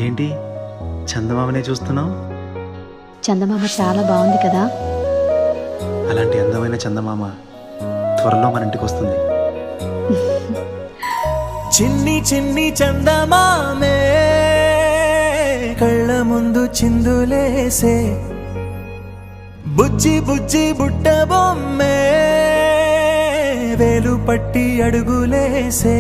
ఏంటి చందమామనే చూస్తున్నావు? చందమామ చాలా బాగుంది కదా. అలాంటి అందమైన చందమామ త్వరలో మన ఇంటికి వస్తుంది. చిన్ని చిన్ని చందమామే కళ్ళ ముందు చిందులేసే, బుజ్జి బుజ్జి బుట్ట బొమ్మే వేలు పట్టి అడుగులేసే,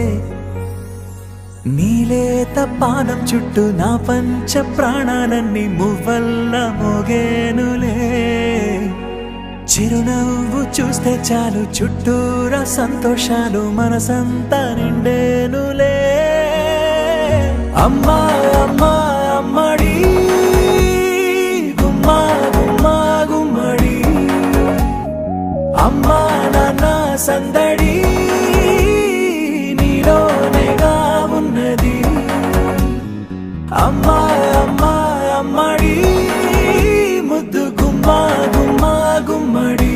నీలేత పానం చుట్టూ నా పంచ ప్రాణాలన్నీ మువ్వల్ల మోగేనులే, చిరునవ్వు చూస్తే చాలు చుట్టూరా సంతోషాలు మనసంతా నిండేనులే. అమ్మా అమ్మా అమ్మడి గుమ్మా గుమ్మా గుమ్మడి, అమ్మా నాన్న సందడి నీలోనేగా ఉన్నది. అమ్మా అమ్మా అమ్మడి ముద్దు గుమ్మా గుమ్మా గుమ్మడి,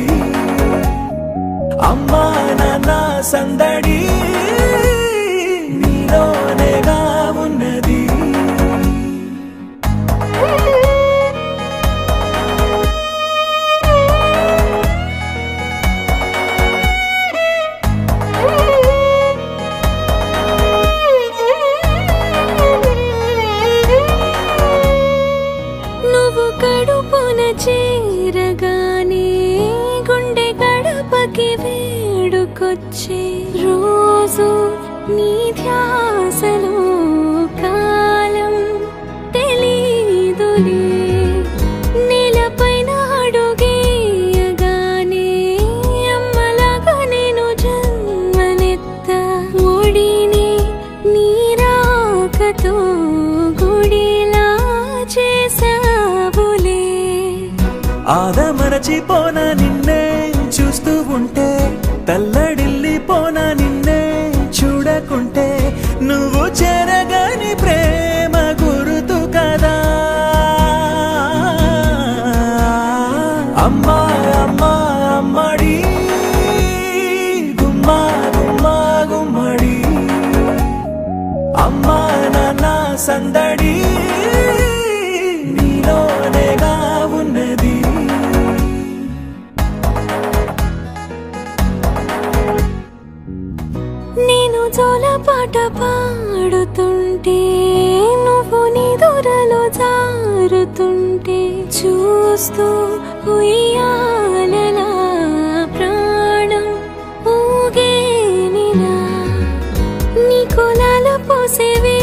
అమ్మా నాన్న సందడి నీలోనేగా ఉన్నది. నువ్వు కడుపున చేరగానే గుండె గడపకి వేడుకొచ్చే, రోజు నీ ధ్యాసలో కాలం తెలీదులే, నేలపైన అడుగేయగానే అమ్మలాగా నేను జన్మనెత్త, ఒడిని నీ రాకతో గుడిలా చేసావులే. ఆదమరచిపోనా నిన్నే చూస్తూ ఉంటే, తల్లడిల్లిపోనా నిన్నే చూడకుంటే, నువ్వు చెరగని ప్రేమ గురుతు కదా. అమ్మా అమ్మా అమ్మడి గుమ్మా గుమ్మా గుమ్మడి, అమ్మా నాన్న సందడి నీలోనేగా ఉన్నది. నేను జోలపాట పాడుతుంటే, నువ్వు నీ దూరలో జారుతుంటే, చూస్తూ ఉయ్యాలలా ప్రాణం ఊగేనిలా, నీ కులాల పోసేవే